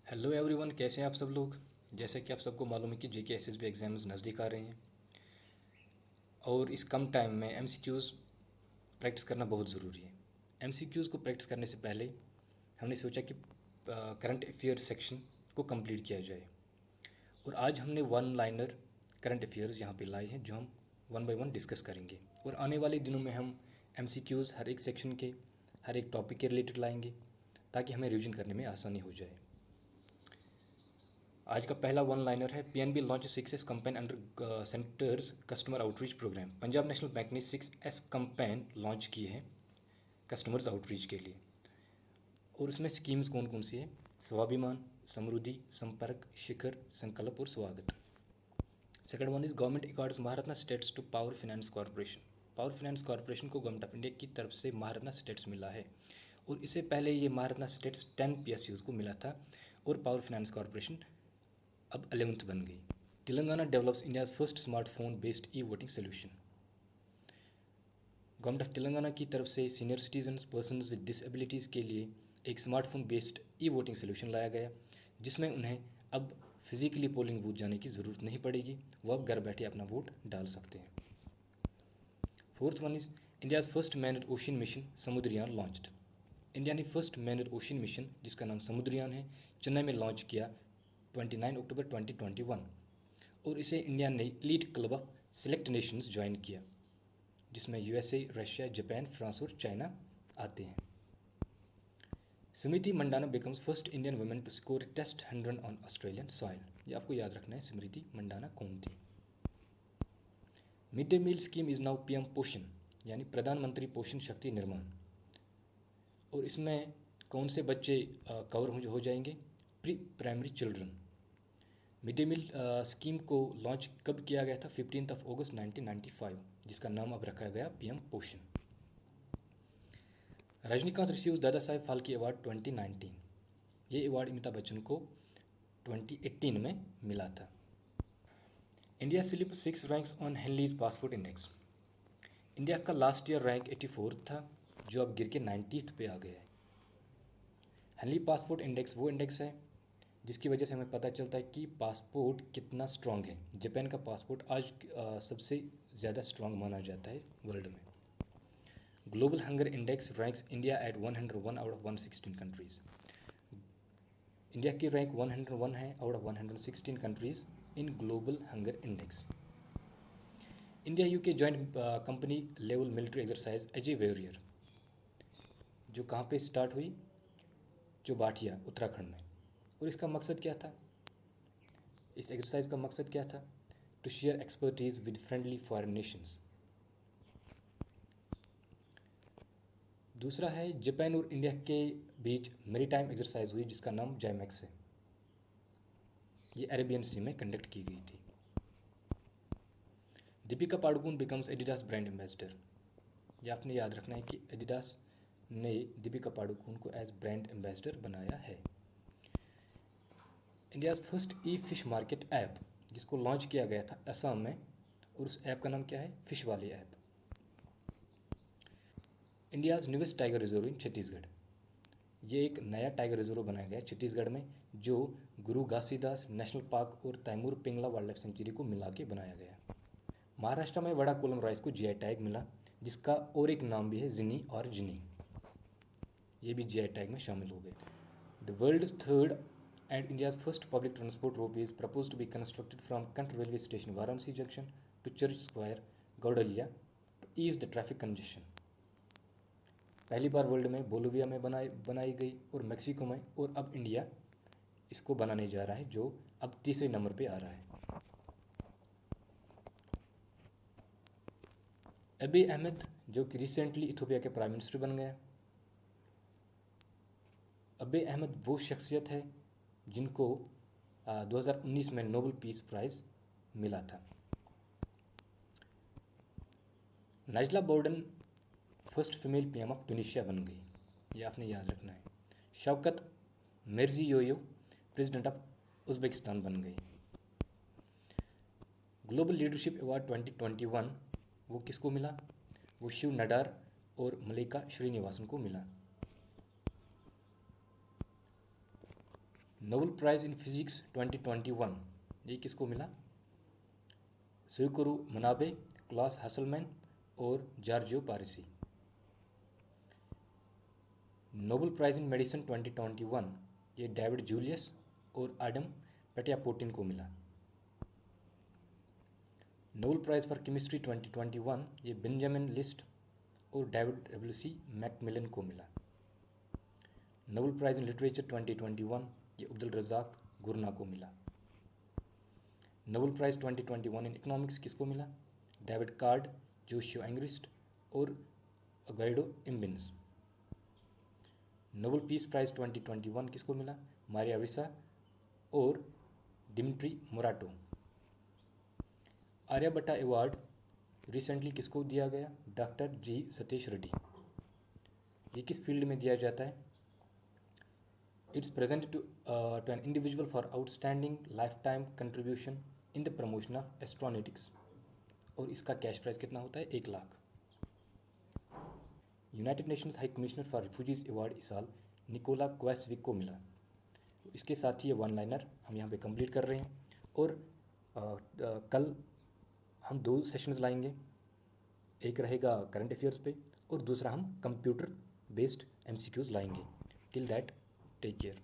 Hello everyone, कैसे हैं आप सब लोग। जैसे कि आप सबको मालूम है कि जेके एसएसबी एग्ज़ाम्स नज़दीक आ रहे हैं और इस कम टाइम में एमसीक्यूज़ प्रैक्टिस करना बहुत ज़रूरी है। एमसीक्यूज़ को प्रैक्टिस करने से पहले हमने सोचा कि करंट अफेयर सेक्शन को कंप्लीट किया जाए और आज हमने वन लाइनर करंट अफेयर्स यहाँ पे लाए हैं जो हम वन बाय वन डिस्कस करेंगे और आने वाले दिनों में हम एमसीक्यूज़ हर एक सेक्शन के हर एक टॉपिक के रिलेटेड लाएंगे ताकि हमें रिवीजन करने में आसानी हो जाए। आज का पहला वन लाइनर है, PNB launch 6S campaign under centre's customer outreach program. Punjab National Bank ने 6S कैंपेन लॉन्च की है कस्टमर्स आउटरीच के लिए और उसमें स्कीम्स कौन कौन सी है? स्वाभिमान, समृद्धि, संपर्क, शिखर, संकल्प और Swagat. Second one is government accords Maharatna status to power finance corporation. Power finance corporation को गवर्नमेंट ऑफ इंडिया की तरफ से महारत्ना स्टेट्स मिला है और इससे पहले ये महारत्ना स्टेट्स 10 पीएसयूज को मिला था और पावर फाइनेंस कॉर्पोरेशन अब 11th बन गई। Telangana develops India's first smartphone based e voting solution. Government of Telangana की तरफ से senior citizens persons with disabilities के लिए एक smartphone based e voting solution लाया गया जिसमें उन्हें अब फिजिकली पोलिंग बूथ जाने की ज़रूरत नहीं पड़ेगी, वो अब घर बैठे अपना वोट डाल सकते हैं। Fourth one is India's first manned ocean mission Samudrayaan launched. India ने फर्स्ट मैन्ड ओशन मिशन जिसका नाम समुद्रयान है चेन्नई में लॉन्च किया 29 अक्टूबर 2021 और इसे इंडिया ने elite club of select nations join किया जिसमें यूएसए, रशिया, जापान, फ्रांस और चाइना आते हैं। Smriti Mandhana becomes first Indian women to score test 100 on Australian soil. ये आपको याद रखना है, स्मृति मंडाना कौन थी। Mid day meal scheme is now PM Poshan यानी प्रधानमंत्री पोषण शक्ति निर्माण और इसमें कौन से बच्चे कवर हो जाएंगे? Pre primary children. Mid day meal scheme को लॉन्च कब किया गया था? 15 अगस्त 1995 जिसका नाम अब रखा गया पीएम पोषण। Rajinikanth receives Dada Saheb Phalke award 2019। ये अवार्ड अमिताभ बच्चन को 2018 में मिला था। India slip 6 ranks on Henley's passport index. India का लास्ट ईयर रैंक 84 था जो अब गिर के 90th पे आ गया है। हेनली पासपोर्ट इंडेक्स वो इंडेक्स है जिसकी वजह से हमें पता चलता है कि पासपोर्ट कितना स्ट्रांग है। जापान का पासपोर्ट आज सबसे ज़्यादा स्ट्रांग माना जाता है वर्ल्ड में। Global hunger index ranks India at 101 out of 116 countries. India की रैंक 101 है out of 116 countries in global hunger index. India UK joint company level military exercise Ajay warrior जो कहाँ पे स्टार्ट हुई? जो बाठिया उत्तराखंड में। और इसका मकसद क्या था? इस एक्सरसाइज का मकसद क्या था? To share expertise with friendly foreign nations. दूसरा है जापान और इंडिया के बीच मैरीटाइम एक्सरसाइज हुई जिसका नाम जाइमैक्स है। ये अरेबियन सी में कंडक्ट की गई थी। Deepika Padukone becomes Adidas brand ambassador. ये आपने याद रखना है कि एडिडास ने दीपिका पाडुकोन को एज ब्रांड एम्बेसडर बनाया है। इंडियाज़ फर्स्ट ई फिश मार्केट ऐप जिसको लॉन्च किया गया था असम में और उस ऐप का नाम क्या है? फिश वाली app. India's newest tiger reserve in Chhattisgarh. ये एक नया टाइगर रिजर्व बनाया गया छत्तीसगढ़ में जो गुरु घासीदास नेशनल पार्क और Tamor Pingla wildlife sanctuary को मिला के बनाया गया। महाराष्ट्र में वड़ा कोलम राइस को जीआई टैग मिला जिसका और एक नाम भी है जिनी और जिनी। ये भी जीआई टैग में शामिल हो गए। The world's third and India's first public transport rope is proposed to be constructed from Kant railway station Varanasi junction to Church Square, Gaudalia to ease the traffic congestion. पहली बार world में Bolivia में बनाई गई और Mexico में और अब India इसको बनाने जा रहा है जो अब तीसरे नंबर पे आ रहा है। अबी अहमद जो कि रिसेंटली इथियोपिया के प्राइम मिनिस्टर बन गया। अबी अहमद वो शख्सियत है जिनको 2019 में नोबेल पीस प्राइज़ मिला था। Najla Bouden first female PM of Tunisia बन गई, ये आपने याद रखना है। Shavkat Mirziyoyev president of Uzbekistan बन गई। ग्लोबल लीडरशिप अवार्ड 2021 वो किसको मिला? वो शिव नडार और मलिका श्रीनिवासन को मिला। नोबेल प्राइज़ इन फिजिक्स 2021 ये किसको मिला? सुयोकरू मनाबे, क्लास हसलमैन और Giorgio Parisi. Nobel prize in medicine 2021 ये डेविड जूलियस और एडम पेटियापोटिन को मिला। नोबेल प्राइज़ फॉर केमिस्ट्री 2021 ये बेंजामिन लिस्ट और डेविड डब्ल्यू.सी. मैकमिलन को मिला। नोबेल प्राइज़ इन लिटरेचर 2021 ये अब्दुल रज़ाक गुरना को मिला। नोबेल प्राइज़ 2021 इन इकोनॉमिक्स किसको मिला? डेविड कार्ड, जोशियो एंग्रिस्ट और Guido Imbens. Nobel peace prize 2021 किसको मिला? मारिया रिसा और Dmitry Muratov. Aryabhatta award recently किसको दिया गया? Doctor G Satish Reddy. ये किस फील्ड में दिया जाता है? It's presented to an individual for outstanding lifetime contribution in the promotion of astronautics. और इसका कैश प्राइस कितना होता है? 1 lakh. United Nations High Commissioner for Refugees award इस साल निकोला क्वेसविक को मिला। तो इसके साथ ही ये वन लाइनर हम यहाँ पे कंप्लीट कर रहे हैं। और कल हम 2 सेशंस लाएंगे, एक रहेगा करंट अफेयर्स पे और दूसरा हम कंप्यूटर बेस्ड MCQs लाएंगे। Till that take care.